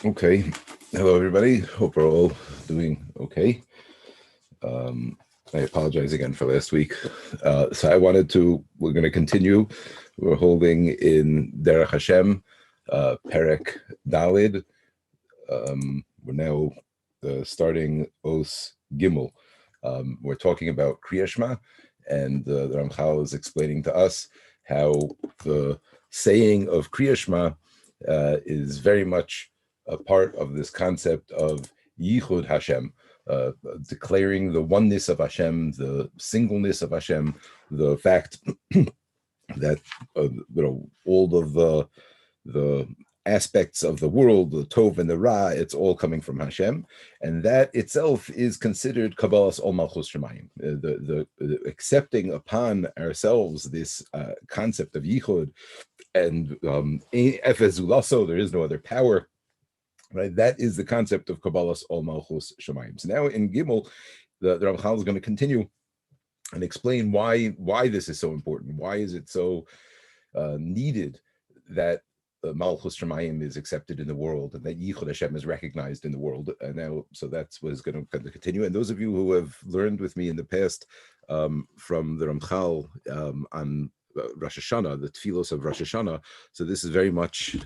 Okay. Hello, everybody. Hope we're all doing okay. I apologize again for last week. We're going to continue. We're holding in Derech Hashem, Perek Dalid. We're now starting Os Gimel. We're talking about Kriya Shema, and the Ramchal is explaining to us how the saying of Kriya Shema is very much a part of this concept of Yichud Hashem, declaring the oneness of Hashem, the singleness of Hashem, the fact that all of the aspects of the world, the Tov and the Ra, it's all coming from Hashem, and that itself is considered Kabbalas Ol Malchus Shemayim, the accepting upon ourselves this concept of Yichud, and Efes Zulaso, there is no other power. Right, that is the concept of Kabbalas Ol Malchus Shemayim. So now in Gimel, the Ramchal is going to continue and explain why this is so important. Why is it so needed that Malchus Shemayim is accepted in the world, and that Yichud Hashem is recognized in the world? And now, so that's what is going to continue. And those of you who have learned with me in the past from the Ramchal on Rosh Hashanah, the Tfilos of Rosh Hashanah, so this is very much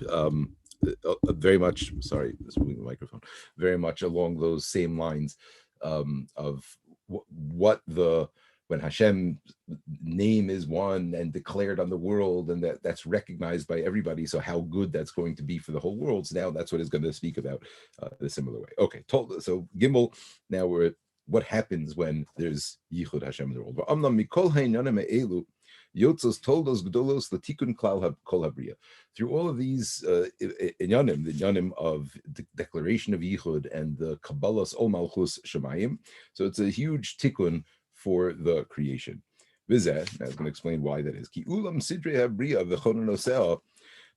sorry, this moving the microphone, very much along those same lines of when Hashem's name is one and declared on the world, and that's recognized by everybody, so how good that's going to be for the whole world. So now that's what it's going to speak about in a similar way. Okay, so Gimel, now we're at what happens when there's Yichud Hashem in the world. Yotzos Toldos Gdolos Latikun Klal Kol Habriya. Through all of these inyanim, the inyanim of the declaration of Yichud and the Kabbalas Ol Malchus Shemayim, so it's a huge tikkun for the creation. Vizeh, I was going to explain why that is. Ki ulam sidrei habriya v'chonon oseh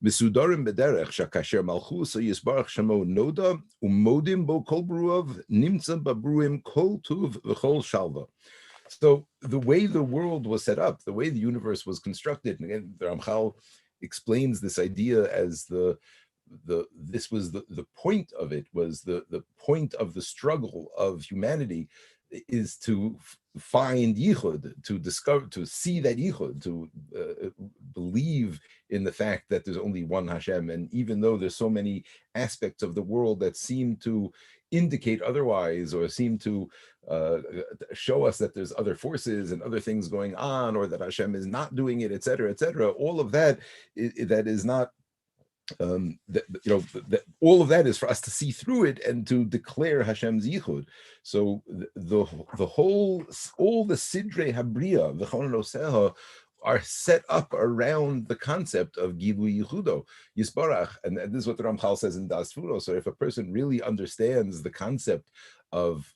Misudarim bederech shakasher malchus yisbarach shemo noda umodim bo kol bruav nimtza babruim kol tuv v'chol shalva. So the way the world was set up, the way the universe was constructed, and again, the Ramchal explains this idea as the point of it was the point of the struggle of humanity is to find Yichud, to discover, to see that Yichud, to believe in the fact that there's only one Hashem. And even though there's so many aspects of the world that seem to indicate otherwise, or seem to show us that there's other forces and other things going on, or that Hashem is not doing it, etc., etc., all of that, that is not all of that is for us to see through it and to declare Hashem's Yichud. So all the Sidrei Habriya, the Chonon Oseha, are set up around the concept of Gilu Yichudo, Yisbarach. And this is what the Ramchal says in Das Furo. So if a person really understands the concept of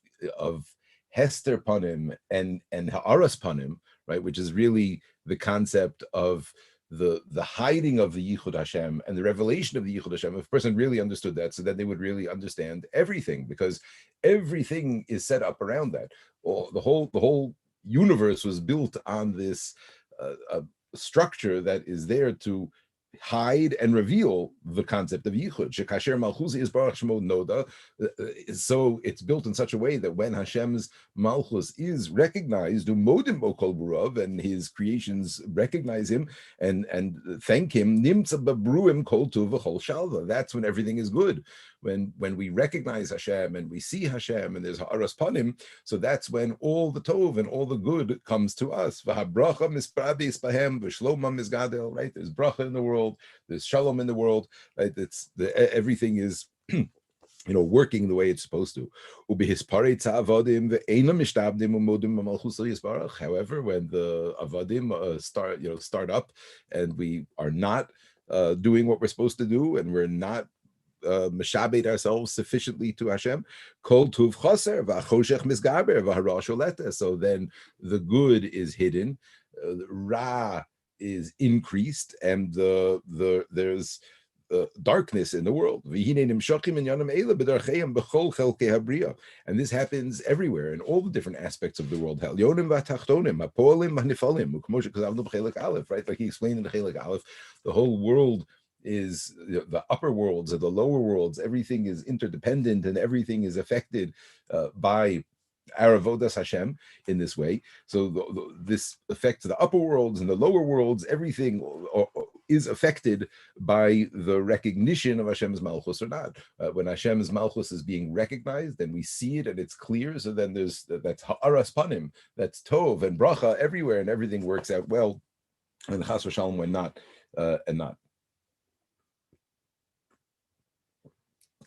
Hester Panim and Ha'aras Panim, right, which is really the concept of the hiding of the Yichud Hashem and the revelation of the Yichud Hashem, if a person really understood that, so then they would really understand everything, because everything is set up around that. The whole universe was built on this structure that is there to hide and reveal the concept of Yichud. Shekasher Malchus is Baruch Shemo Noda. So it's built in such a way that when Hashem's Malchus is recognized, Umodim Bo Kol Burav, and his creations recognize him and thank him, Nimtza Babruim Kol Tuv V'Chol Shalva. That's when everything is good. When we recognize Hashem and we see Hashem and there's Ha'aras Panim, so that's when all the Tov and all the good comes to us. V'habracha misprabis bahem v'shloma misgadel. Right? There's bracha in the world. There's shalom in the world. Right? Everything is working the way it's supposed to. However, when the avadim start up and we are not doing what we're supposed to do, and we're not meshabed ourselves sufficiently to Hashem, kol tuv chaser v'achoshech misgaber v'hara sholeta. So then the good is hidden, Ra is increased, and there's darkness in the world. And this happens everywhere in all the different aspects of the world. Right? Like he explained in the Chelik Aleph, the whole world is the upper worlds and the lower worlds. Everything is interdependent and everything is affected by our avodas Hashem in this way. So this affects the upper worlds and the lower worlds. Everything is affected by the recognition of Hashem's malchus or not. When Hashem's malchus is being recognized, then we see it and it's clear. So then that's ha'aras panim, that's tov and bracha everywhere, and everything works out well. And chas v'shalom when not, and not.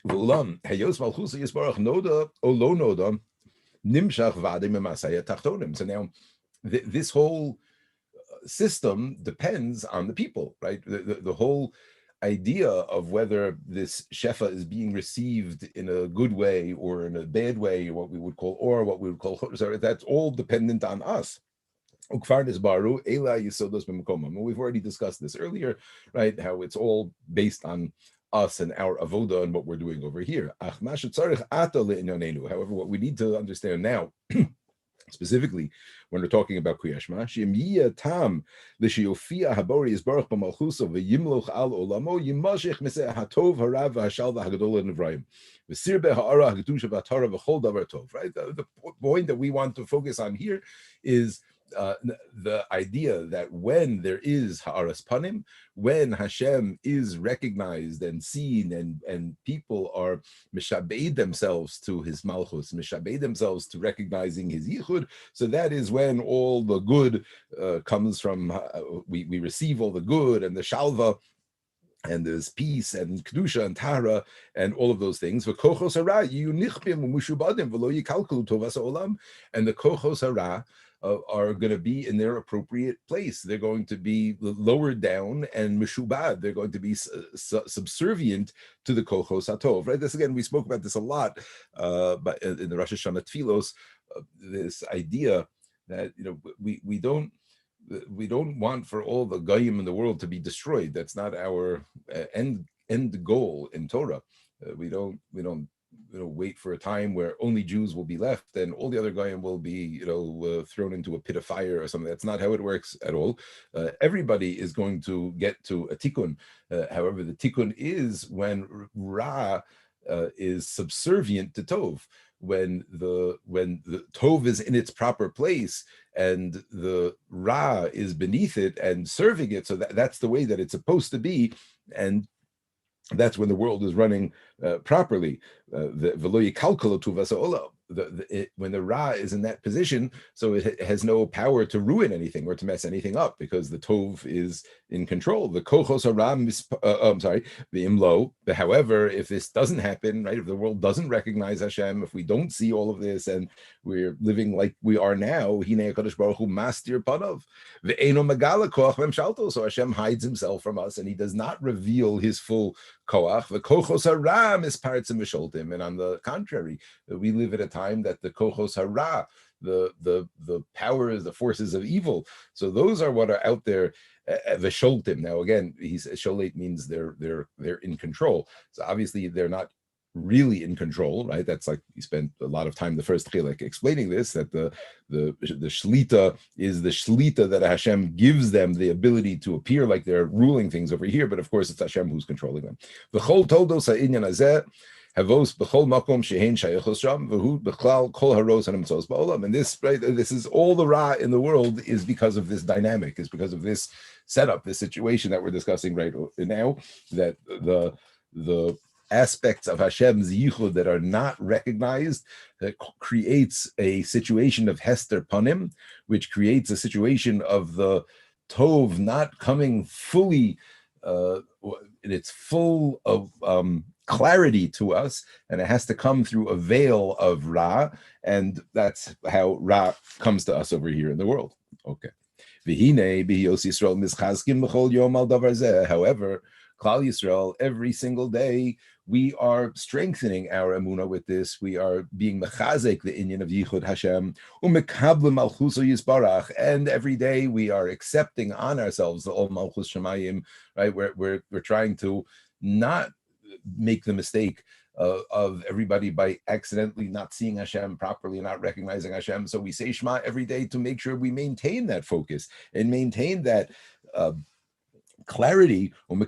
V'ulam hayos malchus yisbarach noda o lo noda. So now this whole system depends on the people, right? The whole idea of whether this shefa is being received in a good way or in a bad way, what we would call that's all dependent on us. We've already discussed this earlier, right? How it's all based on us and our avoda and what we're doing over here. However, what we need to understand now, specifically when we're talking about Kriyas Shema, tam l'shiyofia habori yisbarach b'malchuso v'yimloch al olamo yimashich miseh hatov harav v'hashal v'hagadol nevrayim v'sir be'ha'ara ha'kedusha v'hatara v'chol davar tov. Right. The point that we want to focus on here is the idea that when there is ha'aras panim, when Hashem is recognized and seen, and people are mishabeid themselves to his malchus, mishabeid themselves to recognizing his yichud, so that is when all the good comes from, we receive all the good and the shalva, and there's peace and kedusha and tara and all of those things. And the kochos hara are going to be in their appropriate place. They're going to be lowered down and meshubad. They're going to be subservient to the kochos hatov. Right. This again, we spoke about this a lot, but in the Rosh Hashanah Tfilos, this idea that we don't want for all the goyim in the world to be destroyed. That's not our end goal in Torah. We don't wait for a time where only Jews will be left and all the other goyim will be thrown into a pit of fire or something. That's not how it works at all. Everybody is going to get to a tikkun. However, the tikkun is when Ra is subservient to Tov. When the Tov is in its proper place and the Ra is beneath it and serving it, so that's the way that it's supposed to be, and that's when the world is running properly. When the Ra is in that position, so it has no power to ruin anything or to mess anything up because the Tov is in control. The Kochos Hara, the Imlo. However, if this doesn't happen, right, if the world doesn't recognize Hashem, if we don't see all of this and we're living like we are now, Hinei HaKadosh Baruch Hu mastir panav, ve'eno megala koach memshalto. So Hashem hides himself from us and he does not reveal his full koach. The Kochos Hara mispartzim v'sholtim. And on the contrary, we live at a time that the kochos hara, the powers, the forces of evil, so those are what are out there. V'sholtim. Now again, sholet means they're in control. So obviously they're not really in control, right? That's like you spent a lot of time the first chilek explaining this, that the shlita is the shlita that Hashem gives them the ability to appear like they're ruling things over here, but of course it's Hashem who's controlling them. V'chol toldos ha'inyan hazeh havos b'chol makom shehein shayachos sham v'hu b'chlal kol haros hanimtzos ba'olam. And this, right, this is all the ra in the world is because of this dynamic, is because of this setup, this situation that we're discussing right now, that the aspects of Hashem's yichud that are not recognized, that creates a situation of hester panim, which creates a situation of the tov not coming fully in its full of clarity to us, and it has to come through a veil of Ra, and that's how Ra comes to us over here in the world. Okay. However, Klal Yisrael, every single day, we are strengthening our emunah with this. We are being mechazek the inyan of Yichud Hashem, umekablim malchuso yisbarach, and every day we are accepting on ourselves the Ol Malchus Shemayim. Right, we're trying to not make the mistake of everybody by accidentally not seeing Hashem properly, not recognizing Hashem. So we say Shema every day to make sure we maintain that focus and maintain that clarity, and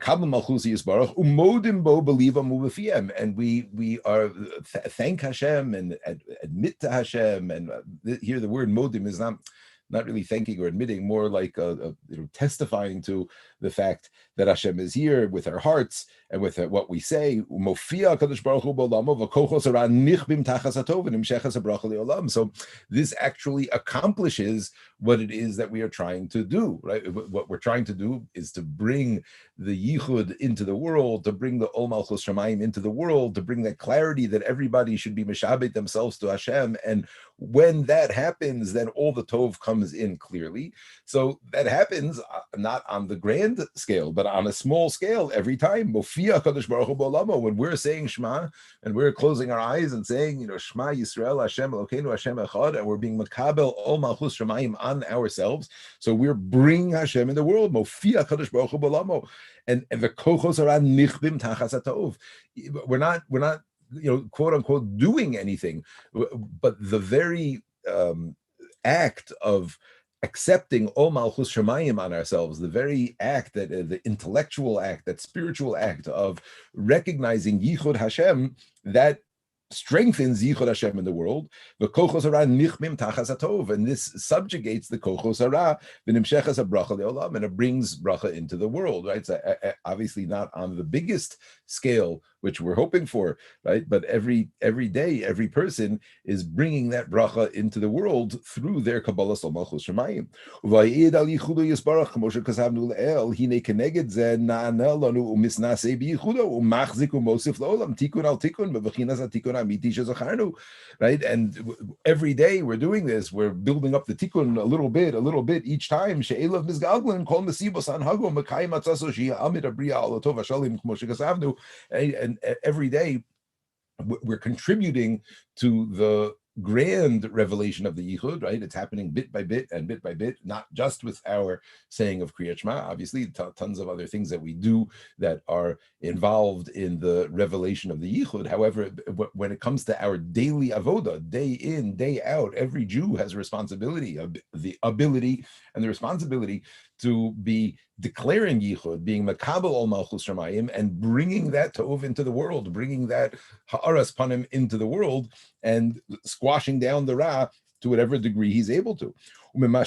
we are thank Hashem and admit to Hashem, and here the word modim is not really thanking or admitting, more like testifying to the fact that Hashem is here with our hearts and with what we say. So this actually accomplishes what it is that we are trying to do, right? What we're trying to do is to bring the yichud into the world, to bring the ol malchus shamayim into the world, to bring that clarity that everybody should be meshabet themselves to Hashem. And when that happens, then all the tov comes in clearly. So that happens not on the grand scale, but on a small scale every time. When we're saying Shema and we're closing our eyes and saying, Shema Yisrael Hashem Elokeinu Hashem Echad, and we're being makabel ol malchus shamayim on ourselves. So we're bringing Hashem in the world. Mofia Kadosh Baruch Hu b'olamo, and the kochos are nichbim tachas hatov. We're not quote unquote doing anything, but the very act of accepting ol malchus shamayim on ourselves, the very act, that the intellectual act, that spiritual act of recognizing yichud Hashem, that strengthens yichud Hashem in the world. The kochos hara nichmim tachas hatov, and this subjugates the kochos hara v'nimshechas habracha leolam, and it brings bracha into the world. Right? So obviously not on the biggest scale, which we're hoping for, right? But every day, every person is bringing that bracha into the world through their kabbalah sol malchus shemayim. V'ayid al yichudo yisbarach k'moshe kasavnu le'el hine keneged ze na'anel lanu u'misnasei b'yichudo u'machzik u'mosif la'olam tikun al tikun b'v'chinas ha-tikun ha'amiti shezacharnu, right? And every day we're doing this. We're building up the tikun a little bit each time. She'elav mizgalglin kol mesibos anhago mekayim atzaso she'ya amid abriya al tov hashalim k'moshe kasavnu. And every day we're contributing to the grand revelation of the yichud, right? It's happening bit by bit, not just with our saying of Kriyat Shema, obviously, tons of other things that we do that are involved in the revelation of the yichud. However, when it comes to our daily avoda, day in, day out, every Jew has a responsibility, the ability and the responsibility to be declaring yichud, being makabel ol malchus shamayim, and bringing that tov into the world, bringing that ha'aras panim into the world, and squashing down the ra to whatever degree he's able to. Right?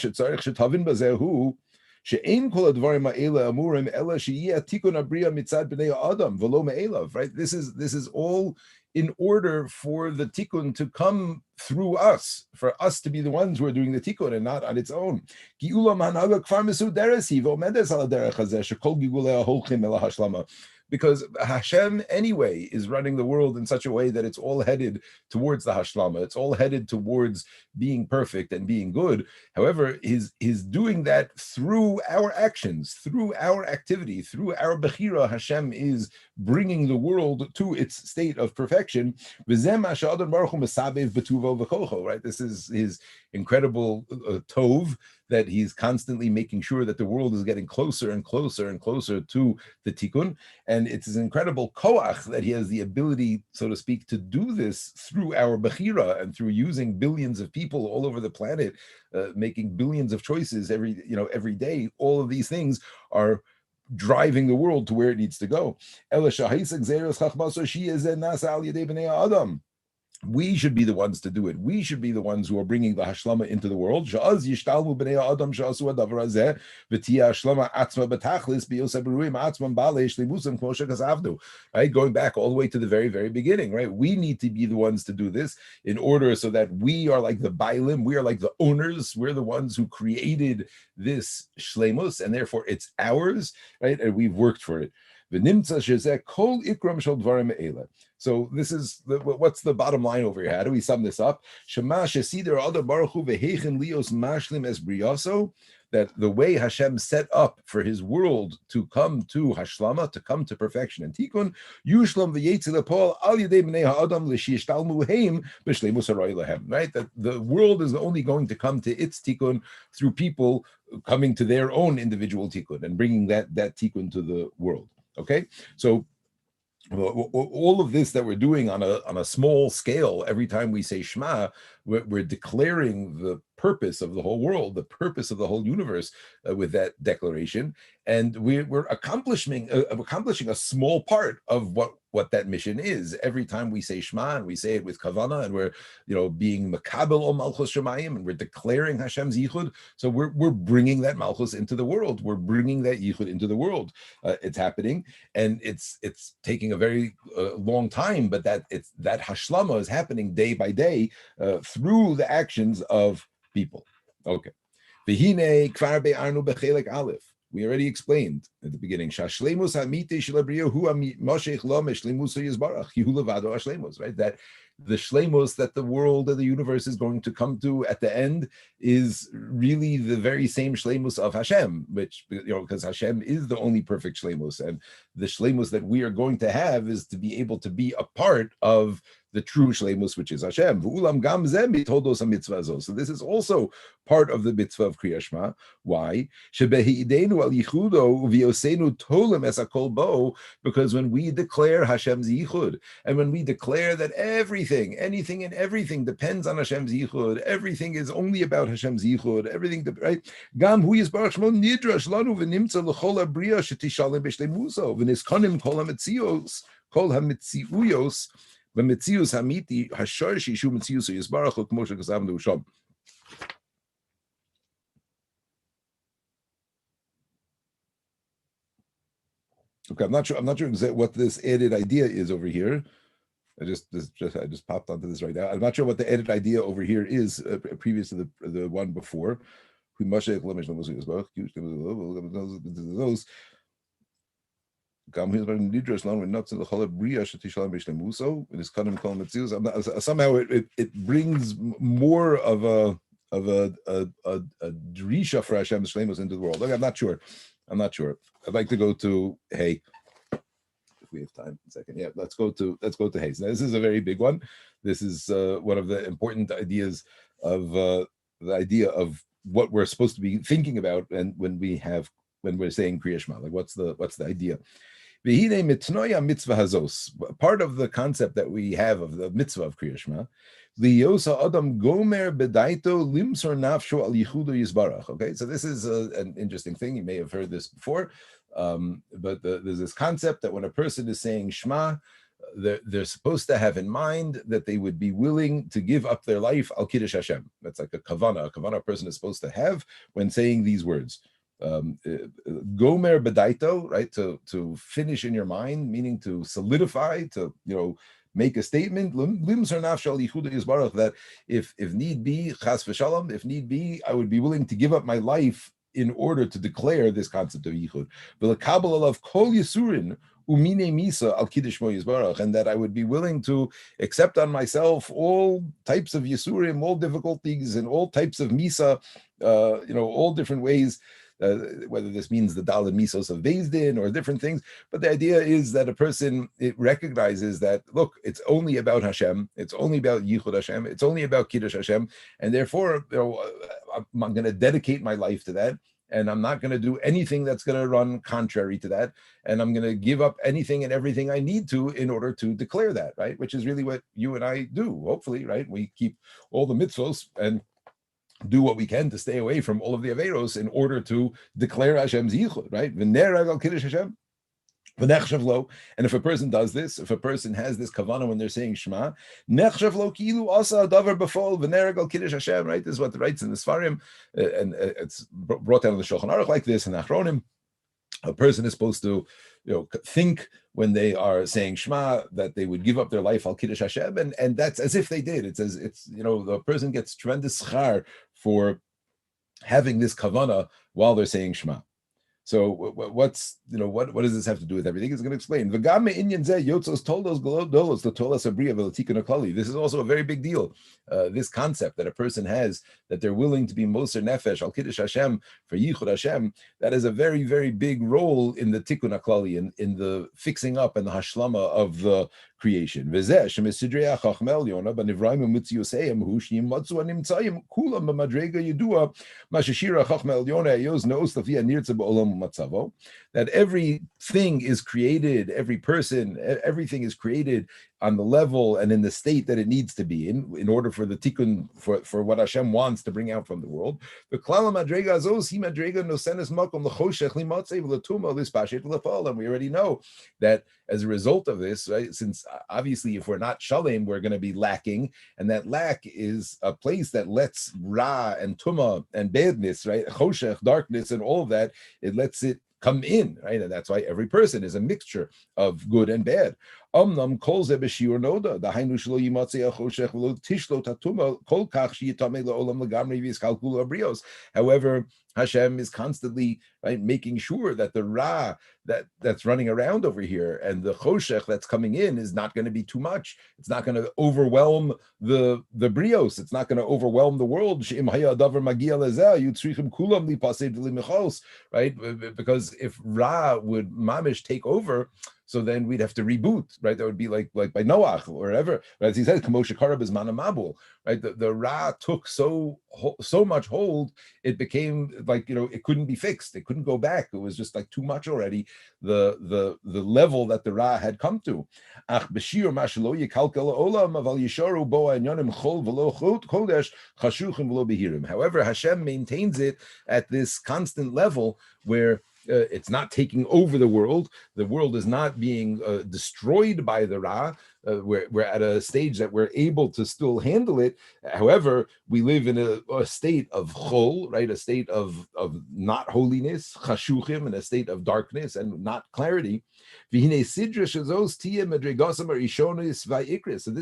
This is all in order for the tikkun to come through us, for us to be the ones who are doing the tikkun and not on its own. Because Hashem anyway is running the world in such a way that it's all headed towards the hashlama. It's all headed towards being perfect and being good. However, he's doing that through our actions, through our activity, through our bechira. Hashem is bringing the world to its state of perfection. Right? This is his incredible tov, that he's constantly making sure that the world is getting closer and closer and closer to the tikkun. And it's his incredible koach that he has the ability, so to speak, to do this through our bechira and through using billions of people all over the planet, making billions of choices every day. All of these things are driving the world to where it needs to go. We should be the ones to do it. We should be the ones who are bringing the hashlama into the world. Right? Going back all the way to the very, very beginning, right? We need to be the ones to do this in order so that we are like the bailim, we are like the owners, we're the ones who created this shleimus, and therefore it's ours, right? And we've worked for it. So this is what's the bottom line over here? How do we sum this up? That the way Hashem set up for his world to come to hashlama, to come to perfection and tikkun, right? That the world is only going to come to its tikkun through people coming to their own individual tikkun and bringing that tikkun to the world. Okay, so all of this that we're doing on a small scale, every time we say Shema, we're declaring the purpose of the whole world, the purpose of the whole universe with that declaration, and we're accomplishing a small part of what that mission is. Every time we say Shema, and we say it with kavana, and we're being makabel o malchus shemayim, and we're declaring Hashem's yichud. So we're bringing that malchus into the world. We're bringing that yichud into the world. It's happening, and it's taking a very long time, but that hashlama is happening day by day through the actions of people. Okay. V'hine kvar be'arnu b'chelek aleph. We already explained at the beginning. Shashlemus hamite shel habriya hu moshech lo meshlemus yizbarach. Hu levado hashlemus. Right. That the shlemus that the world of the universe is going to come to at the end is really the very same shlemus of Hashem, which because Hashem is the only perfect shlemus, and the shlemus that we are going to have is to be able to be a part of the true shleimus, which is Hashem. So this is also part of the mitzvah of Kriya Shema. Why? Because when we declare Hashem's yichud, and when we declare that anything and everything depends on Hashem's yichud, everything is only about Hashem's yichud, everything, right? Gam hu yisbarach shmo nidrash lanu v'nimtza l'chol habriya shetishalem b'shleimuso v'niskonim kol hametzios kol hametziuyos. Okay, I'm not sure exactly what this added idea is over here. I just popped onto this right now. I'm not sure what the added idea over here is previous to the one before. Somehow it brings more of a drisha for Hashem's shleimus into the world. Look, I'm not sure. I'd like to go to Hey. If we have time, a second. Yeah, let's go to Hey. Now, this is a very big one. This is one of the important ideas of the idea of what we're supposed to be thinking about, and when we're saying Kriya Shema, like what's the idea? Part of the concept that we have of the mitzvah of Kriya Shema, okay, so this is an interesting thing. You may have heard this before, but there's this concept that when a person is saying Shema, they're supposed to have in mind that they would be willing to give up their life al kiddush Hashem. That's like a kavana. A kavana person is supposed to have when saying these words. Gomer bedaito, right? To finish in your mind, meaning to solidify, to make a statement. That if need be, chas v'shalom, if need be, I would be willing to give up my life in order to declare this concept of yichud. V'lekabel alav kol yisurin umine misa al kiddush mo yisbarach, and that I would be willing to accept on myself all types of yisurim, all difficulties, and all types of misa, all different ways. Whether this means the Daled Misos of Beis Din or different things, but the idea is that a person recognizes that, look, it's only about Hashem, it's only about Yichud Hashem, it's only about Kiddush Hashem, and therefore, I'm going to dedicate my life to that, and I'm not going to do anything that's going to run contrary to that, and I'm going to give up anything and everything I need to in order to declare that, right? Which is really what you and I do, hopefully, right? We keep all the mitzvos and do what we can to stay away from all of the averos in order to declare Hashem's yichud, right? V'nerag al kiddush Hashem, v'nechshav lo. And if a person does this, if a person has this kavana when they're saying Shema, nechshav lo kilu asa davar b'fol v'nerag al kiddush Hashem, right? This is what it writes in the Sfarim, and it's brought down in the Shulchan Aruch like this in Achronim. A person is supposed to, think when they are saying Shema that they would give up their life al kiddush Hashem, and that's as if they did. It's the person gets tremendous schar for having this kavana while they're saying Shema. So what does this have to do with everything? He's going to explain. This is also a very big deal. This concept that a person has, that they're willing to be moser nefesh al kiddush Hashem for yichud Hashem, that is a very, very big role in the tikkun haklali, in the fixing up and the hashlama of the creation. That everything is created, every person, everything is created on the level and in the state that it needs to be in order for the tikkun, for what Hashem wants to bring out from the world. And we already know that as a result of this, right, since obviously if we're not shalem, we're going to be lacking, and that lack is a place that lets ra and tuma and badness, right, choshech, darkness, and all of that, it lets it come in, right? And that's why every person is a mixture of good and bad. However, Hashem is constantly, right, making sure that the ra that's running around over here and the choshech that's coming in is not going to be too much. It's not going to overwhelm the brios. It's not going to overwhelm the world. Right? Because if ra would mamish take over, so then we'd have to reboot, right? That would be like by Noach or whatever. As he said, Kamosha Karab is manamabul, right? The Ra took so much hold, it became like, it couldn't be fixed. It couldn't go back. It was just like too much already, the level that the Ra had come to. However, Hashem maintains it at this constant level where it's not taking over the world. The world is not being destroyed by the Ra. We're at a stage that we're able to still handle it. However, we live in a state of chol, right? A state of not holiness, chashuchim, and a state of darkness and not clarity. So this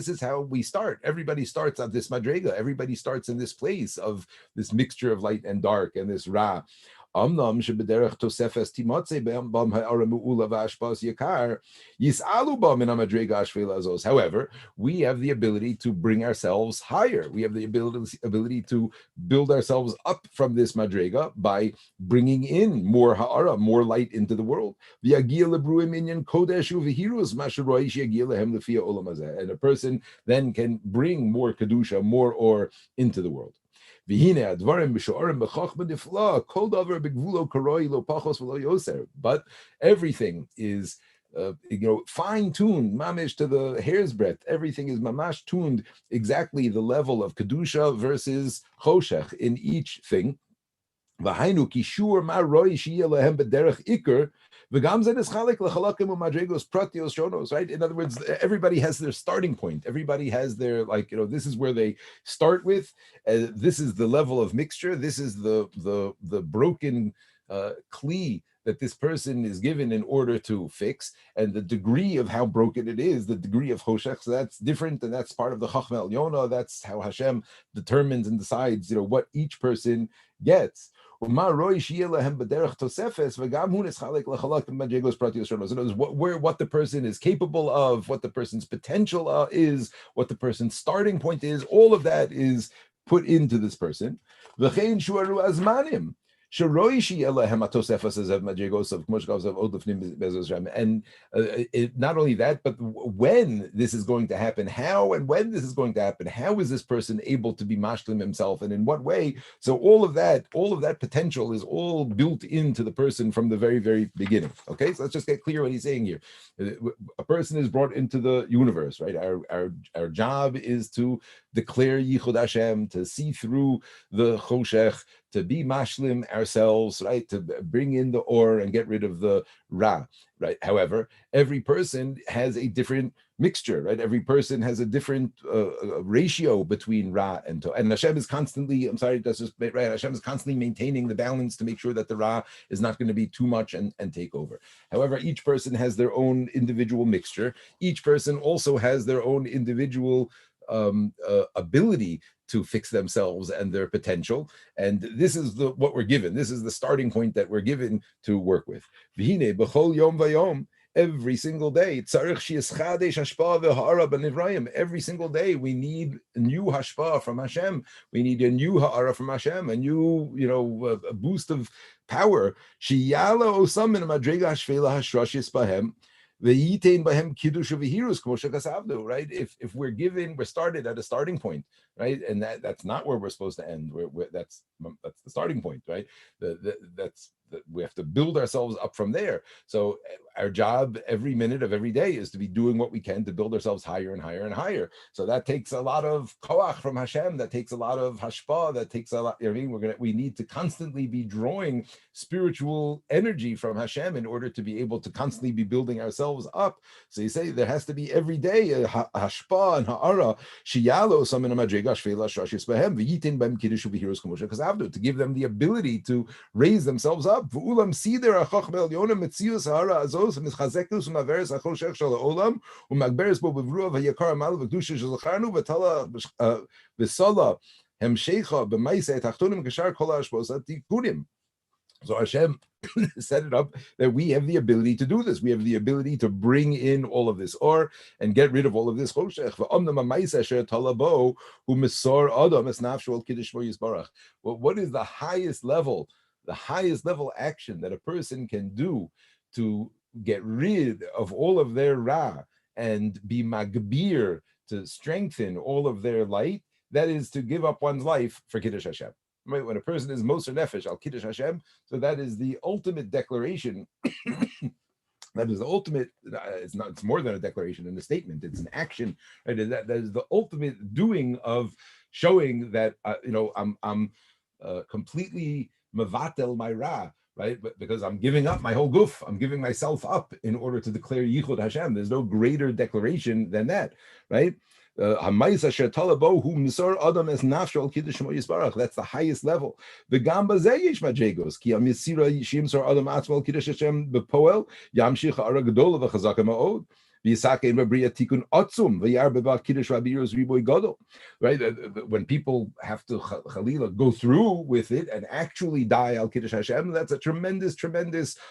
is how we start. Everybody starts at this madrega. Everybody starts in this place of this mixture of light and dark and this Ra. However, we have the ability to bring ourselves higher. We have the ability to build ourselves up from this madrega by bringing in more ha'ara, more light into the world. And a person then can bring more kedusha, more or into the world. But everything is fine-tuned, mamish to the hair's breadth. Everything is mamash tuned exactly the level of kedusha versus choshech in each thing. Right? In other words, everybody has their starting point. Everybody has their, this is where they start with. This is the level of mixture. This is the broken kli that this person is given in order to fix, and the degree of how broken it is, the degree of choshech, so that's different, and that's part of the Chachma Elyona. That's how Hashem determines and decides, what each person gets. What the person is capable of, what the person's potential is, what the person's starting point is, all of that is put into this person. And not only that, but when this is going to happen, how and when this is going to happen, how is this person able to be mashlim himself, and in what way? So all of that potential is all built into the person from the very, very beginning. Okay, so let's just get clear what he's saying here. A person is brought into the universe, right? Our job is to declare Yichud Hashem, to see through the choshech, to be mashlim ourselves, right? To bring in the or and get rid of the ra, right? However, every person has a different mixture, right? Every person has a different ratio between ra and to. And Hashem is constantly, Hashem is constantly maintaining the balance to make sure that the ra is not going to be too much and take over. However, each person has their own individual mixture. Each person also has their own individual ability to fix themselves and their potential, and this is what we're given. This is the starting point that we're given to work with. Every single day, every single day, we need a new hashpah from Hashem. We need a new ha'ara from Hashem, a new, a boost of power. Ve'yitain bahem kiddush uvehirus k'mo shekasavdu, right? If we're given, we're started at a starting point, right? And that's not where we're supposed to end. That's the starting point, right? We have to build ourselves up from there. So our job every minute of every day is to be doing what we can to build ourselves higher and higher and higher. So that takes a lot of koach from Hashem. That takes a lot of hashpah. That takes a lot. I mean, we need to constantly be drawing spiritual energy from Hashem in order to be able to constantly be building ourselves up. So you say there has to be every day a hashpah and ha'ara shiyalo samina madrega shvela shashis behem v'yitin bem kiddush v'hiros k'moshe kazavdu, to give them the ability to raise themselves up. V'ulam sider achach be'elyona metzius ha'ara azos v'mischazekus u'maveres achoshech shel ha'olam u'magberes bo b'vruah v'yakar amal v'kedusha shel zacharnu v'tala v'sala hemshecha b'maisei tachtonim kashar kol ha'ashpos atikunim. So Hashem set it up that we have the ability to do this. We have the ability to bring in all of this or and get rid of all of this choshech. Well, what is the highest level action that a person can do to get rid of all of their ra and be magbir, to strengthen all of their light? That is to give up one's life for Kiddush Hashem. Right? When a person is Moser Nefesh al Kiddush Hashem, so that is the ultimate declaration. That is the ultimate. It's more than a declaration and a statement. It's an action. Right? That is the ultimate doing of showing that I'm completely mevatel my ra. Right, but because I'm giving up my whole guf, I'm giving myself up in order to declare Yichud Hashem. There's no greater declaration than that, right? That's the highest level. The gamba zeyish majegos ki amisira yishim sor adam atzmal kiddush Hashem bepoel yamshich ara gedola v'chazaka ma'od. Right? When people have to Chalila go through with it and actually die al Kiddush Hashem, that's a tremendous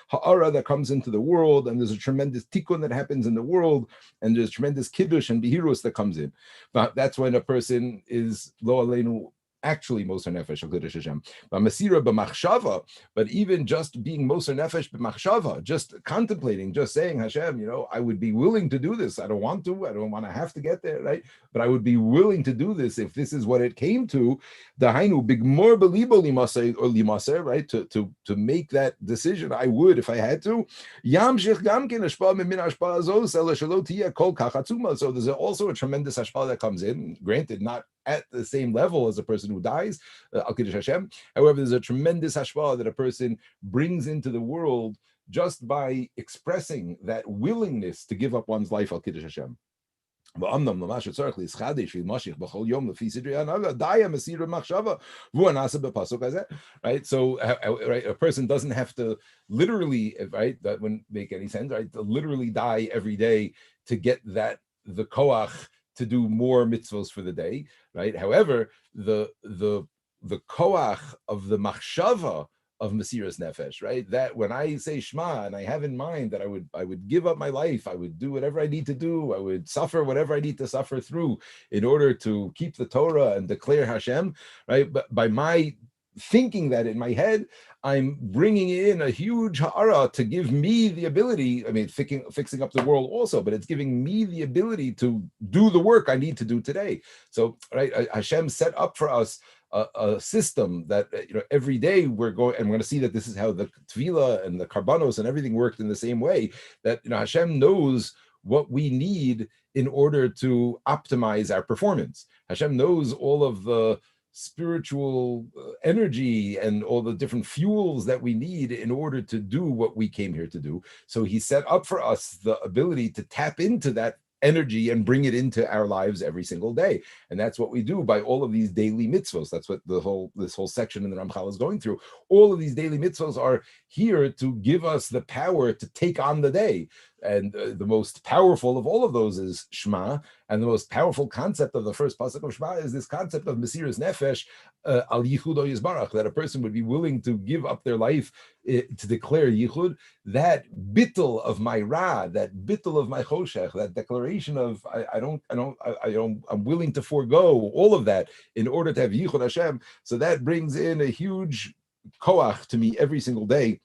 ha'ara that comes into the world, and there's a tremendous tikkun that happens in the world, and there's tremendous Kiddush and Behirus that comes in. But that's when a person is lo aleinu actually Moser Nefesh al Kiddush Hashem. But Masira b'machshava, but even just being Moser Nefesh b'machshava, just contemplating, just saying, Hashem, I would be willing to do this. I don't want to have to get there, right? But I would be willing to do this if this is what it came to. Dahainu bigmor belibo limaseh or limaseh, right? To make that decision, I would if I had to. Yamshich gamkin hashpa min hashpa azos ela shelo tiyeh kol kachatzuma. So there's also a tremendous hashpa that comes in. Granted, not at the same level as a person who dies, al Kiddush Hashem. However, there's a tremendous hashpah that a person brings into the world just by expressing that willingness to give up one's life al Kiddush Hashem. Right? So, right, a person doesn't have to literally, right, that wouldn't make any sense, right, to literally die every day to get the koach to do more mitzvos for the day, right? However, the koach of the machshava of Mesiras Nefesh, right? That when I say Shema and I have in mind that I would give up my life, I would do whatever I need to do, I would suffer whatever I need to suffer through in order to keep the Torah and declare Hashem, right? But by my thinking that in my head, I'm bringing in a huge ha'ara to give me the ability, fixing up the world also, but it's giving me the ability to do the work I need to do today. So, right, Hashem set up for us a system that every day we're going to see that this is how the Tvila and the Karbanos and everything worked in the same way, that Hashem knows what we need in order to optimize our performance. Hashem knows all of the spiritual energy and all the different fuels that we need in order to do what we came here to do. So he set up for us the ability to tap into that energy and bring it into our lives every single day. And that's what we do by all of these daily mitzvos. That's what this whole section in the Ramchal is going through. All of these daily mitzvos are here to give us the power to take on the day. And the most powerful of all of those is Shema. And the most powerful concept of the first pasuk of Shema is this concept of Mesiras Nefesh al Yichud Yisbarach, that a person would be willing to give up their life to declare Yichud, that bittul of my Ra, that bittul of my Choshech, that declaration of I'm willing to forego all of that in order to have Yichud Hashem. So that brings in a huge koach to me every single day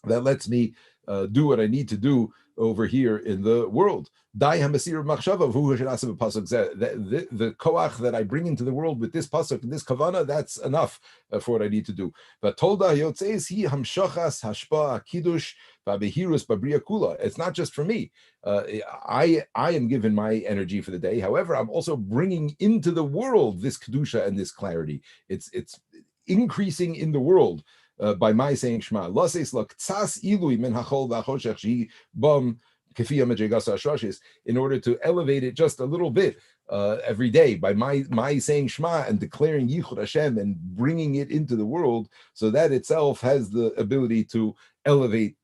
that lets me do what I need to do over here in the world. The koach that I bring into the world with this pasuk, this kavana, that's enough for what I need to do. It's not just for me. I am given my energy for the day. However, I'm also bringing into the world this kedusha and this clarity. It's increasing in the world by my saying Shema. In order to elevate it just a little bit every day by my saying Shema and declaring Yichud Hashem and bringing it into the world, so that itself has the ability to elevate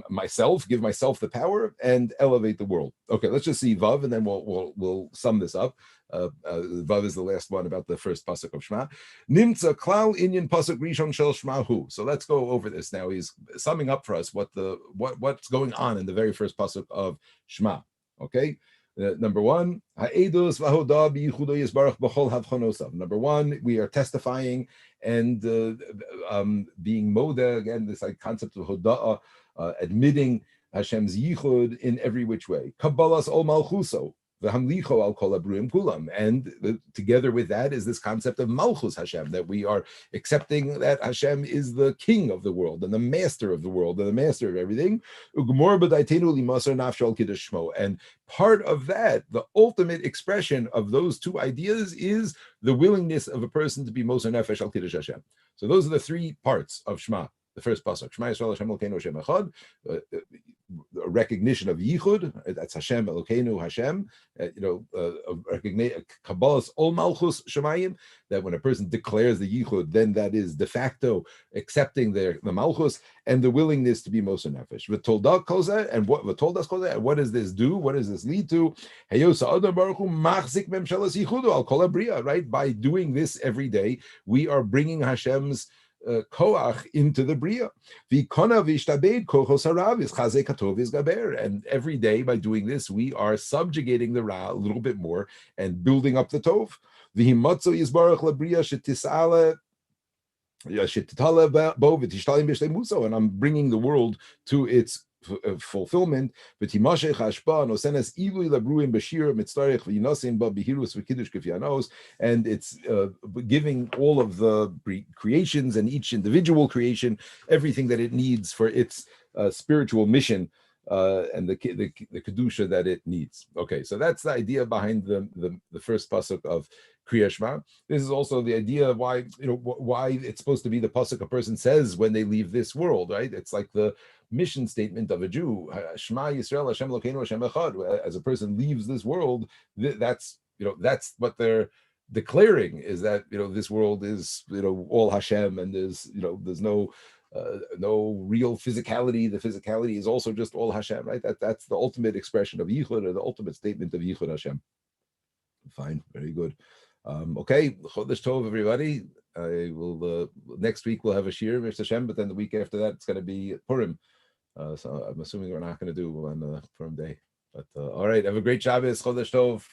myself, give myself the power, and elevate the world. Okay, let's just see Vav, and then we'll sum this up. Vav is the last one about the first pasuk of Shema. Nimtza klal inyan pasuk rishon shel Shemahu. So let's go over this now. He's summing up for us what's going on in the very first pasuk of Shema. Okay. Number one, number one, we are testifying and being moda, again, this concept of hoda'ah, admitting Hashem's yichud in every which way. Kabbalas ol malchuso, v'hamlicho al kol abruim kulam. And together with that is this concept of malchus Hashem, that we are accepting that Hashem is the king of the world and the master of the world and the master of everything. And part of that, the ultimate expression of those two ideas, is the willingness of a person to be moser nefesh al kiddush Hashem. So those are the three parts of Shema. The first pasuk, Shema Yisrael Hashem Elokeinu Hashem Echad, a recognition of Yichud, that's Hashem Elokeinu Hashem, a recognition, Kabbalas Ol Malchus Shemayim, that when a person declares the Yichud, then that is de facto accepting the Malchus and the willingness to be Moser Nefesh. V'toldah kol zeh, and what v'toldas kol zeh, and what does this do? What does this lead to? Heyosa Adam Baruch Hu machzik memshelas Yichudu al kol habriya, right? By doing this every day, we are bringing Hashem's koach into the bria. And every day by doing this, we are subjugating the ra a little bit more and building up the tov. And I'm bringing the world to its fulfillment. And it's giving all of the creations and each individual creation everything that it needs for its spiritual mission and the kedusha that it needs. Okay, so that's the idea behind the first pasuk of Kriya Shema. This is also the idea of why it's supposed to be the pasuk a person says when they leave this world, right? It's like the mission statement of a Jew, Shema Yisrael Hashem Elokeinu Hashem Echad. As a person leaves this world, that's what they're declaring, is that this world is all Hashem, and there's no real physicality. The physicality is also just all Hashem, right? That's the ultimate expression of Yichud, or the ultimate statement of Yichud Hashem. Fine, very good. Okay, Chodesh Tov, everybody. I will next week we'll have a shir, Mr. Hashem, but then the week after that it's going to be Purim. So I'm assuming we're not going to do on the Purim day. But all right, have a great Shabbos, Chodesh Tov.